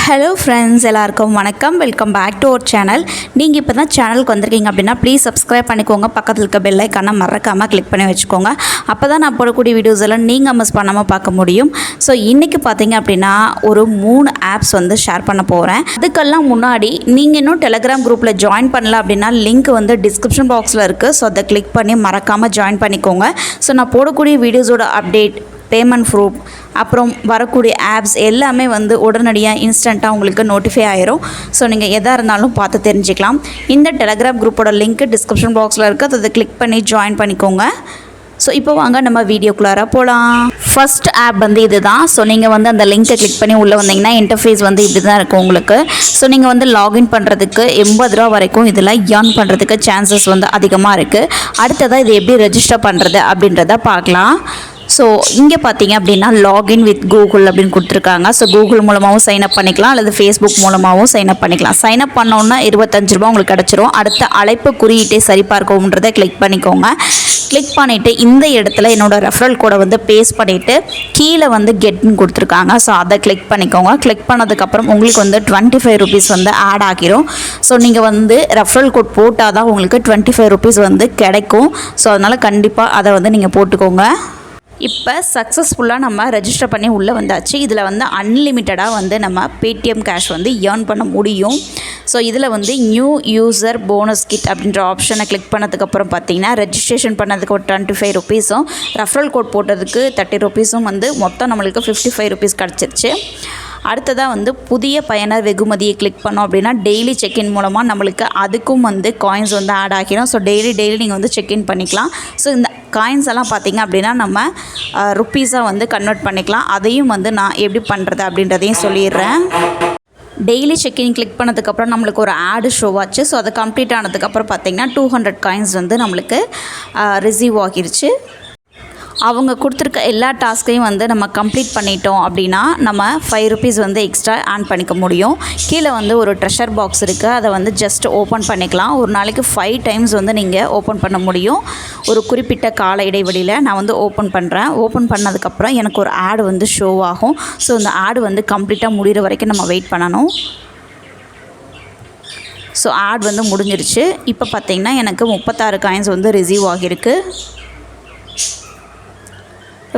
Hello friends, எல்லாருக்கும் வணக்கம். Welcome back to our channel. நீங்கள் இப்போ தான் சேனலுக்கு வந்திருக்கீங்க அப்படின்னா ப்ளீஸ் சப்ஸ்கிரைப் பண்ணிக்கோங்க. பக்கத்தில் இருக்க பெல் ஐக்கானை மறக்காமல் கிளிக் பண்ணி வச்சுக்கோங்க. அப்போ தான் நான் போடக்கூடிய வீடியோஸ் எல்லாம் நீங்கள் மிஸ் பண்ணாமல் பார்க்க முடியும். ஸோ இன்றைக்கி பார்த்தீங்க அப்படின்னா ஒரு 3 ஆப்ஸ் வந்து ஷேர் பண்ண போகிறேன். அதுக்கெல்லாம் முன்னாடி நீங்கள் இன்னும் டெலகிராம் குரூப்பில் ஜாயின் பண்ணல அப்படின்னா லிங்க் வந்து டிஸ்கிரிப்ஷன் பாக்ஸில் இருக்குது. ஸோ அதை கிளிக் பண்ணி மறக்காமல் ஜாயின் பண்ணிக்கோங்க. ஸோ நான் போடக்கூடிய வீடியோஸோட அப்டேட், பேமெண்ட் ப்ரூஃப், அப்புறம் வரக்கூடிய ஆப்ஸ் எல்லாமே வந்து உடனடியாக இன்ஸ்டண்ட்டாக உங்களுக்கு நோட்டிஃபை ஆயிரும். ஸோ நீங்கள் எதாக இருந்தாலும் பார்த்து தெரிஞ்சுக்கலாம். இந்த டெலகிராம் குரூப்போட லிங்க் டிஸ்கிரிப்ஷன் பாக்ஸில் இருக்குது. அதை கிளிக் பண்ணி ஜாயின் பண்ணிக்கோங்க. ஸோ இப்போ வாங்க நம்ம வீடியோக்குள்ளார போகலாம். ஃபஸ்ட் ஆப் வந்து இது தான். ஸோ நீங்கள் வந்து அந்த லிங்க்கை கிளிக் பண்ணி உள்ளே வந்தீங்கன்னா இன்டர்ஃபேஸ் வந்து இப்படி தான் இருக்கும் உங்களுக்கு. ஸோ நீங்கள் வந்து லாகின் பண்ணுறதுக்கு 80 ரூபா வரைக்கும் இதில் ஏர்ன் பண்ணுறதுக்கு சான்சஸ் வந்து அதிகமாக இருக்குது. அடுத்ததாக இது எப்படி ரெஜிஸ்டர் பண்ணுறது அப்படின்றத பார்க்கலாம். ஸோ இங்கே பார்த்தீங்க அப்படின்னா லாகின் வித் கூகுள் அப்படின்னு கொடுத்துருக்காங்க. ஸோ கூகுள் மூலமாகவும் சைன்அப் பண்ணிக்கலாம், அல்லது ஃபேஸ்புக் மூலமாகவும் சைன்அப் பண்ணிக்கலாம். சைன்அப் பண்ணோன்னா 25 ரூபா உங்களுக்கு கிடச்சிரும். அடுத்த அழைப்பு குறியீட்டை சரிபார்க்கவுன்றதை கிளிக் பண்ணிக்கோங்க. கிளிக் பண்ணிவிட்டு இந்த இடத்துல என்னோடய ரெஃபரல் கோடை வந்து பேஸ்ட் பண்ணிவிட்டு கீழே வந்து கெட்னு கொடுத்துருக்காங்க. ஸோ அதை கிளிக் பண்ணிக்கோங்க. கிளிக் பண்ணதுக்கப்புறம் உங்களுக்கு வந்து 25 ருபீஸ் வந்து ஆட் ஆகிரும். ஸோ நீங்கள் வந்து ரெஃபரல் கோட் போட்டால் தான் உங்களுக்கு 25 ருபீஸ் வந்து கிடைக்கும். ஸோ அதனால் கண்டிப்பாக அதை வந்து நீங்கள் போட்டுக்கோங்க. இப்போ சக்ஸஸ்ஃபுல்லாக நம்ம ரெஜிஸ்டர் பண்ணி உள்ளே வந்தாச்சு. இதில் வந்து அன்லிமிட்டடாக வந்து நம்ம பேடிஎம் கேஷ் வந்து ஏர்ன் பண்ண முடியும். ஸோ இதில் வந்து நியூ யூசர் போனஸ் கிட் அப்படின்ற ஆப்ஷனை கிளிக் பண்ணதுக்கப்புறம் பார்த்தீங்கன்னா ரெஜிஸ்ட்ரேஷன் பண்ணதுக்கு ஒரு 25 ருபீஸும், ரெஃபரல் கோட் போட்டதுக்கு 30 ருபீஸும் வந்து மொத்தம் நம்மளுக்கு 55 ருபீஸ் கிடச்சிருச்சு. அடுத்ததாக வந்து புதிய பயனர் வெகுமதியை கிளிக் பண்ணோம் அப்படின்னா டெய்லி செக்இன் மூலமாக நம்மளுக்கு அதுக்கும் வந்து காயின்ஸ் வந்து ஆட் ஆகிடும். ஸோ டெய்லி நீங்கள் வந்து செக்இன் பண்ணிக்கலாம். ஸோ இந்த காயின்ஸ் எல்லாம் பார்த்திங்க அப்படின்னா நம்ம ருப்பீஸாக வந்து கன்வெர்ட் பண்ணிக்கலாம். அதையும் வந்து நான் எப்படி பண்ணுறது அப்படின்றதையும் சொல்லிடுறேன். டெய்லி செக்இன் கிளிக் பண்ணதுக்கப்புறம் நம்மளுக்கு ஒரு ஆடு ஷோ ஆச்சு. ஸோ அது கம்ப்ளீட் ஆனதுக்கப்புறம் பார்த்திங்கன்னா 200 காயின்ஸ் வந்து நம்மளுக்கு ரிசீவ் ஆகிருச்சு. அவங்க கொடுத்துருக்க எல்லா டாஸ்க்கையும் வந்து நம்ம கம்ப்ளீட் பண்ணிட்டோம் அப்படின்னா நம்ம 5 ருபீஸ் வந்து எக்ஸ்ட்ரா ஆன் பண்ணிக்க முடியும். கீழே வந்து ஒரு ட்ரெஷர் பாக்ஸ் இருக்குது. அதை வந்து ஜஸ்ட் ஓப்பன் பண்ணிக்கலாம். ஒரு நாளைக்கு 5 டைம்ஸ் வந்து நீங்கள் ஓப்பன் பண்ண முடியும். ஒரு குறிப்பிட்ட கால இடைவெளியில் நான் வந்து ஓப்பன் பண்ணுறேன். ஓப்பன் பண்ணதுக்கப்புறம் எனக்கு ஒரு ஆடு வந்து ஷோ ஆகும். ஸோ இந்த ஆடு வந்து கம்ப்ளீட்டாக முடிகிற வரைக்கும் நம்ம வெயிட் பண்ணணும். ஸோ ஆட் வந்து முடிஞ்சிருச்சு. இப்போ பார்த்திங்கன்னா எனக்கு 36 காயின்ஸ் வந்து ரிசீவ் ஆகியிருக்கு.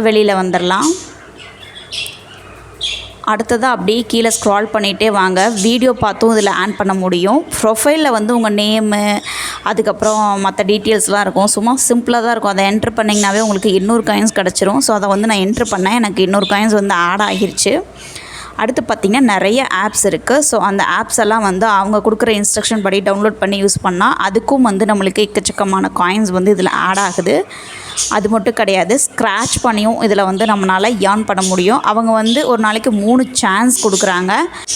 வெளியில் வந்துடலாம். அடுத்ததாக அப்படியே கீழே ஸ்க்ரால் பண்ணிகிட்டே வாங்க. வீடியோ பார்த்தும் இதில் ஆன் பண்ண முடியும். ப்ரொஃபைலில் வந்து உங்கள் நேமு, அதுக்கப்புறம் மற்ற டீட்டெயில்ஸ்லாம் இருக்கும். சும்மா சிம்பிளாக தான் இருக்கும். அதை என்ட்ரு பண்ணிங்கனாவே உங்களுக்கு 200 காயின்ஸ் கிடச்சிரும். ஸோ அதை வந்து நான் என்ட்ரு பண்ணேன். எனக்கு 200 காயின்ஸ் வந்து ஆட் ஆகிருச்சு. அடுத்து பார்த்திங்கன்னா நிறைய ஆப்ஸ் இருக்குது. ஸோ அந்த ஆப்ஸ் எல்லாம் வந்து அவங்க கொடுக்குற இன்ஸ்ட்ரக்ஷன் படி டவுன்லோட் பண்ணி யூஸ் பண்ணால் அதுக்கும் வந்து நம்மளுக்கு எக்கச்சக்கமான காயின்ஸ் வந்து இதில் ஆட் ஆகுது. அது மட்டும் கிடையாது, ஸ்க்ராட்ச் பண்ணியும் இதில் வந்து நம்மளால் ஏர்ன் பண்ண முடியும். அவங்க வந்து ஒரு நாளைக்கு 3 சான்ஸ் கொடுக்குறாங்க.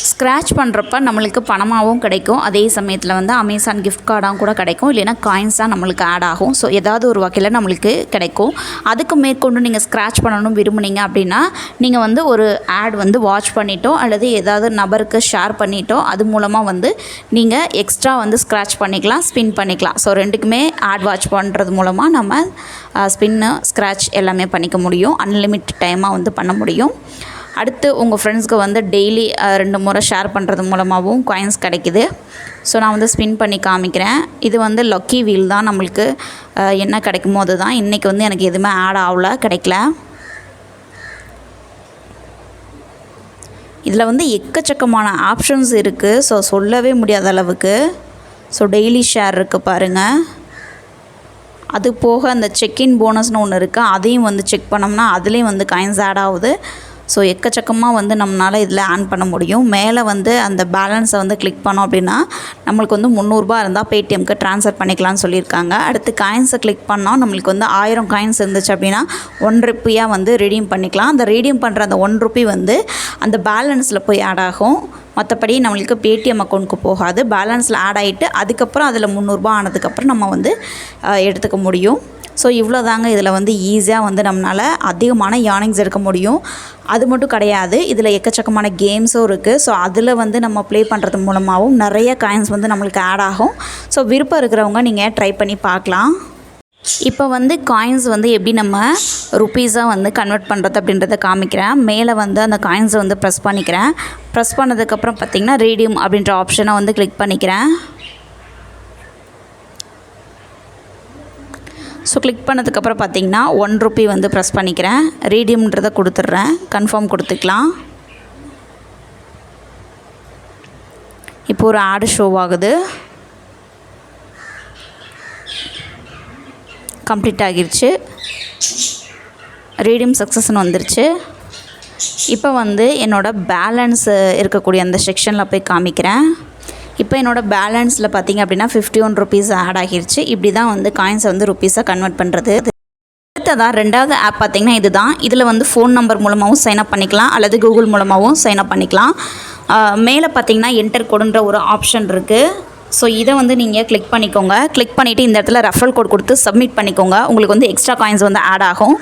ஸ்க்ராட்ச் பண்ணுறப்ப நம்மளுக்கு பணமாகவும் கிடைக்கும். அதே சமயத்தில் வந்து அமேசான் கிஃப்ட் கார்டாகவும் கூட கிடைக்கும். இல்லைன்னா காயின்ஸாக நம்மளுக்கு ஆட் ஆகும். ஸோ ஏதாவது ஒரு வகையில் நம்மளுக்கு கிடைக்கும். அதுக்கு மேற்கொண்டு நீங்கள் ஸ்க்ராட்ச் பண்ணணும் விரும்புனீங்க அப்படின்னா நீங்கள் வந்து ஒரு ஆட் வந்து வாட்ச் பண்ணிட்டோ அல்லது ஏதாவது நபருக்கு ஷேர் பண்ணிட்டோ அது மூலமாக வந்து நீங்கள் எக்ஸ்ட்ரா வந்து ஸ்க்ராட்ச் பண்ணிக்கலாம், ஸ்பின் பண்ணிக்கலாம். ஸோ ரெண்டுக்குமே ஆட் வாட்ச் பண்ணுறது மூலமாக நம்ம ஸ்பின்னு, ஸ்க்ராட்ச் எல்லாமே பண்ணிக்க முடியும். அன்லிமிட்டட் டைமாக வந்து பண்ண முடியும். அடுத்து உங்கள் ஃப்ரெண்ட்ஸ்க்கு வந்து டெய்லி 2 முறை ஷேர் பண்ணுறது மூலமாகவும் காயின்ஸ் கிடைக்குது. ஸோ நான் வந்து ஸ்பின் பண்ணி காமிக்கிறேன். இது வந்து லக்கி வீல் தான். நம்மளுக்கு என்ன கிடைக்குமோ அது தான். இன்றைக்கி வந்து எனக்கு எதுவுமே ஆட் ஆகல, கிடைக்கல. இதில் வந்து எக்கச்சக்கமான ஆப்ஷன்ஸ் இருக்குது. ஸோ சொல்லவே முடியாத அளவுக்கு. ஸோ டெய்லி ஷேர் இருக்குது பாருங்கள். அது போக அந்த செக்இன் போனஸ்னு ஒன்று இருக்குது. அதையும் வந்து செக் பண்ணோம்னா அதுலேயும் வந்து காயின்ஸ் ஆட் ஆகுது. ஸோ எக்கச்சக்கமாக வந்து நம்மளால் இதில் ஆன் பண்ண முடியும். மேலே வந்து அந்த பேலன்ஸை வந்து கிளிக் பண்ணோம் அப்படின்னா நம்மளுக்கு வந்து 300 ரூபா இருந்தால் பேடிஎம்க்கு ட்ரான்ஸ்ஃபர் பண்ணிக்கலாம்னு சொல்லியிருக்காங்க. அடுத்து காயின்ஸை கிளிக் பண்ணோம். நம்மளுக்கு வந்து 1000 காயின்ஸ் இருந்துச்சு அப்படின்னா 1 ருப்பியாக வந்து ரெடீம் பண்ணிக்கலாம். அந்த ரெடீம் பண்ணுற அந்த 1 ருப்பி வந்து அந்த பேலன்ஸில் போய் ஆட் ஆகும். மற்றபடி நம்மளுக்கு பேடிஎம் அக்கௌண்ட்டுக்கு போகாது. பேலன்ஸில் ஆட் ஆகிட்டு அதுக்கப்புறம் அதில் 300 ரூபா ஆனதுக்கப்புறம் நம்ம வந்து எடுத்துக்க முடியும். ஸோ இவ்வளோ தாங்க. இதில் வந்து ஈஸியாக வந்து நம்மளால் அதிகமான ஏர்னிங்ஸ் எடுக்க முடியும். அது மட்டும் கிடையாது, இதில் எக்கச்சக்கமான கேம்ஸும் இருக்குது. ஸோ அதில் வந்து நம்ம ப்ளே பண்ணுறது மூலமாகவும் நிறைய காயின்ஸ் வந்து நம்மளுக்கு ஆட் ஆகும். ஸோ விருப்பம் இருக்கிறவங்க நீங்கள் ட்ரை பண்ணி பார்க்கலாம். இப்போ வந்து காயின்ஸ் வந்து எப்படி நம்ம ருப்பீஸாக வந்து கன்வெர்ட் பண்ணுறது அப்படின்றத காமிக்கிறேன். மேலே வந்து அந்த காயின்ஸை வந்து ப்ரெஸ் பண்ணிக்கிறேன். ப்ரெஸ் பண்ணதுக்கப்புறம் பார்த்திங்கன்னா ரீடீம் அப்படின்ற ஆப்ஷனை வந்து கிளிக் பண்ணிக்கிறேன். ஸோ கிளிக் பண்ணதுக்கப்புறம் பார்த்திங்கன்னா ₹1 வந்து ப்ரெஸ் பண்ணிக்கிறேன். ரீடீம்ன்றதை கொடுத்துட்றேன். கன்ஃபார்ம் கொடுத்துக்கலாம். இப்போ ஒரு ஆடு ஷோ ஆகுது. கம்ப்ளீட் ஆகிருச்சு. ரீடீம் சக்ஸஸ்ன்னு வந்துருச்சு. இப்போ வந்து என்னோடய பேலன்ஸ் இருக்கக்கூடிய அந்த செக்ஷனில் போய் காமிக்கிறேன். இப்போ என்னோடய பேலன்ஸில் பார்த்திங்க அப்படின்னா ₹51 ஆட் ஆகிருச்சு. இப்படி தான் வந்து காயின்ஸை வந்து ருப்பீஸாக கன்வெர்ட் பண்ணுறது. அடுத்ததாக ரெண்டாவது ஆப் பார்த்திங்கன்னா இது தான். இதில் வந்து ஃபோன் நம்பர் மூலமாகவும் சைன்அப் பண்ணிக்கலாம் அல்லது கூகுள் மூலமாகவும் சைன்அப் பண்ணிக்கலாம். மேலே பார்த்திங்கன்னா என்டர் கோடுன்ற ஒரு ஆப்ஷன் இருக்குது. ஸோ இதை வந்து நீங்கள் கிளிக் பண்ணிக்கோங்க. கிளிக் பண்ணிவிட்டு இந்த இடத்துல ரெஃபரல் கோட் கொடுத்து சப்மிட் பண்ணிக்கோங்க. உங்களுக்கு வந்து எக்ஸ்ட்ரா காயின்ஸ் வந்து ஆட் ஆகும்.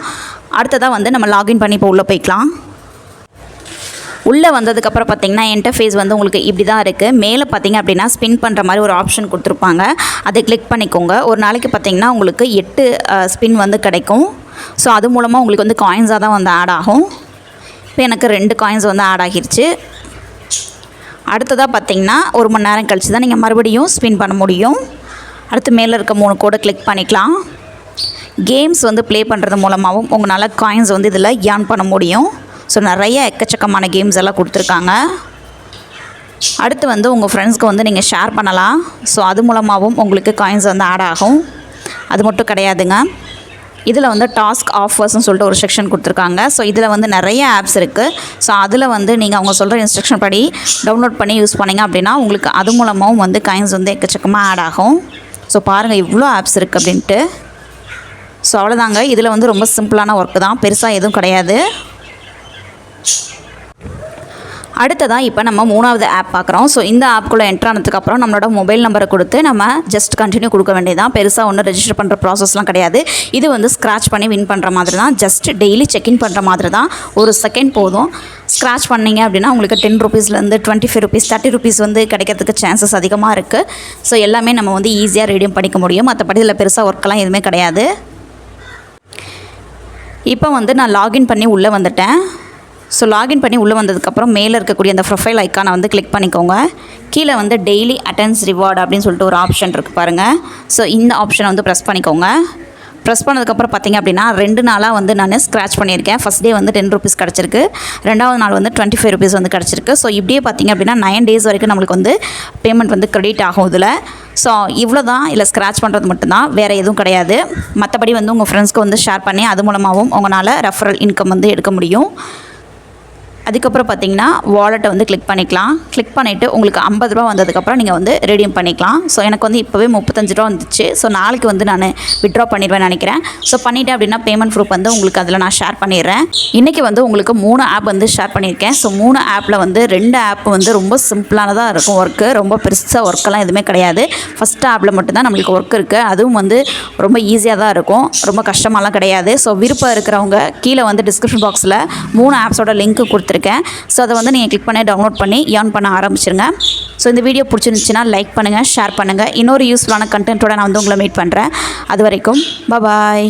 அடுத்ததாக வந்து நம்ம லாகின் பண்ணி இப்போ உள்ளே போய்க்கலாம். உள்ளே வந்ததுக்கப்புறம் பார்த்திங்கன்னா இன்டர்ஃபேஸ் வந்து உங்களுக்கு இப்படி தான் இருக்குது. மேலே பார்த்திங்க அப்படின்னா ஸ்பின் பண்ணுற மாதிரி ஒரு ஆப்ஷன் கொடுத்துருப்பாங்க. அதை கிளிக் பண்ணிக்கோங்க. ஒரு நாளைக்கு பார்த்திங்கன்னா உங்களுக்கு 8 ஸ்பின் வந்து கிடைக்கும். ஸோ அது மூலமாக உங்களுக்கு வந்து காயின்ஸாக தான் வந்து ஆட் ஆகும். இப்போ எனக்கு 2 காயின்ஸ் வந்து ஆட் ஆகிருச்சு. அடுத்ததாக பார்த்திங்கன்னா 1 மணி நேரம் கழித்து தான் நீங்கள் மறுபடியும் ஸ்பின் பண்ண முடியும். அடுத்து மேலே இருக்க 3 கோடை கிளிக் பண்ணிக்கலாம். கேம்ஸ் வந்து ப்ளே பண்ணுறது மூலமாகவும் உங்களால் காயின்ஸ் வந்து இதில் ஏர்ன் பண்ண முடியும். ஸோ நிறைய எக்கச்சக்கமான கேம்ஸ் எல்லாம் கொடுத்துருக்காங்க. அடுத்து வந்து உங்கள் ஃப்ரெண்ட்ஸ்க்கு வந்து நீங்கள் ஷேர் பண்ணலாம். ஸோ அது மூலமாகவும் உங்களுக்கு காயின்ஸ் வந்து ஆட் ஆகும். அது மட்டும் கிடையாதுங்க, இதில் வந்து டாஸ்க் ஆஃபர்ஸ்னு சொல்லிட்டு ஒரு செக்ஷன் கொடுத்துருக்காங்க. ஸோ இதில் வந்து நிறைய ஆப்ஸ் இருக்குது. ஸோ அதில் வந்து நீங்கள் அவங்க சொல்கிற இன்ஸ்ட்ரக்ஷன் படி டவுன்லோட் பண்ணி யூஸ் பண்ணிங்க அப்படின்னா உங்களுக்கு அது மூலமாகவும் வந்து காயின்ஸ் வந்து எக்கச்சக்கமாக ஆட் ஆகும். ஸோ பாருங்கள் இவ்வளோ ஆப்ஸ் இருக்குது அப்படின்ட்டு. ஸோ அவ்வளோதாங்க. இதில் வந்து ரொம்ப சிம்பிளான ஒர்க்கு தான், பெருசாக எதுவும் கிடையாது. அடுத்ததாக இப்போ நம்ம 3வது ஆப் பார்க்குறோம். ஸோ இந்த ஆப்குள்ளே என்ட்ரு ஆனதுக்கப்புறம் நம்மளோட மொபைல் நம்பரை கொடுத்து நம்ம ஜஸ்ட் கண்டினியூ கொடுக்க வேண்டியதான். பெருசாக ஒன்றும் ரெஜிஸ்டர் பண்ணுற ப்ராசஸ்லாம் கிடையாது. இது வந்து ஸ்க்ராட்ச் பண்ணி வின் பண்ணுற மாதிரி தான். ஜஸ்ட் டெய்லி செக்இன் பண்ணுற மாதிரி தான். ஒரு செகண்ட் போதும். ஸ்க்ராட்ச் பண்ணிங்க அப்படின்னா உங்களுக்கு ₹10 ₹25 ₹30 வந்து கிடைக்கிறதுக்கு சான்சஸ் அதிகமாக இருக்குது. ஸோ எல்லாமே நம்ம வந்து ஈஸியாக ரீடீம் பண்ணிக்க முடியும். மற்றபடி இதில் பெருசாக ஒர்க்கெல்லாம் எதுவுமே கிடையாது. இப்போ வந்து நான் லாகின் பண்ணி உள்ளே வந்துட்டேன். ஸோ லாகின் பண்ணி உள்ளே வந்ததுக்கப்புறம் மேலே இருக்கக்கூடிய அந்த ப்ரொஃபைல் ஐக்கானை வந்து கிளிக் பண்ணிக்கோங்க. கீழே வந்து டெய்லி அட்டென்ஸ் ரிவார்டு அப்படின்னு சொல்லிட்டு ஒரு ஆப்ஷன் இருக்குது பாருங்கள். ஸோ இந்த ஆப்ஷனை வந்து ப்ரெஸ் பண்ணிக்கோங்க. ப்ரெஸ் பண்ணதுக்கப்புறம் பார்த்திங்க அப்படின்னா 2 நாளாக வந்து நான் ஸ்க்ராட்ச் பண்ணியிருக்கேன். ஃபஸ்ட் டே வந்து ₹10 கிடச்சிருக்கு. 2வது நாள் வந்து ₹25 வந்து கிடச்சிருக்கு. ஸோ இப்படியே பார்த்திங்க அப்படின்னா 9 டேஸ் வரைக்கும் நம்மளுக்கு வந்து பேமெண்ட் வந்து க்ரெடிட் ஆகும் இதில். ஸோ இவ்வளோ தான். இல்லை ஸ்க்ராட்ச் பண்ணுறது மட்டும்தான், வேறு எதுவும் கிடையாது. மற்றபடி வந்து உங்கள் ஃப்ரெண்ட்ஸ்க்கு வந்து ஷேர் பண்ணி அது மூலமாகவும் உங்களால் ரெஃபரல் இன்கம் வந்து எடுக்க முடியும். அதுக்கப்புறம் பார்த்திங்கன்னா வாலெட்டை வந்து கிளிக் பண்ணிக்கலாம். கிளிக் பண்ணிவிட்டு உங்களுக்கு ₹50 வந்ததுக்கப்புறம் நீங்கள் வந்து ரெடீம் பண்ணிக்கலாம். ஸோ எனக்கு வந்து இப்போவே ₹35 வந்துச்சு. ஸோ நாளைக்கு வந்து நான் வித்ட்ரா பண்ணிடுவேன்னு நினைக்கிறேன். ஸோ பண்ணிவிட்டேன் அப்படின்னா பேமெண்ட் ப்ரூஃப் வந்து உங்களுக்கு அதில் நான் ஷேர் பண்ணிடுறேன். இன்றைக்கி வந்து உங்களுக்கு 3 ஆப் வந்து ஷேர் பண்ணியிருக்கேன். ஸோ 3 ஆப்பில் வந்து 2 ஆப் வந்து ரொம்ப சிம்பிளானதாக இருக்கும் ஒர்க்கு. ரொம்ப பெருசாக ஒர்க்கெல்லாம் எதுவுமே கிடையாது. ஃபஸ்ட் ஆப்பில் மட்டும்தான் நம்மளுக்கு ஒர்க் இருக்குது. அதுவும் வந்து ரொம்ப ஈஸியாக தான் இருக்கும், ரொம்ப கஷ்டமாலாம் கிடையாது. ஸோ விருப்பம் இருக்கிறவங்க கீழே வந்து டிஸ்கிரிப்ஷன் பாக்ஸில் 3 ஆப்ஸோட லிங்க் கொடுத்துருக்கேன். ஸோ அதை வந்து நீங்கள் கிளிக் பண்ணி டவுன்லோட் பண்ணி ஏர்ன் பண்ண ஆரம்பிச்சிருங்க. ஸோ இந்த வீடியோ பிடிச்சிருந்துச்சுன்னா லைக் பண்ணுங்கள், ஷேர் பண்ணுங்கள். இன்னொரு யூஸ்ஃபுல்லான கண்டென்ட்டோட நான் வந்து உங்களை மீட் பண்ணுறேன். அது வரைக்கும் பாய்.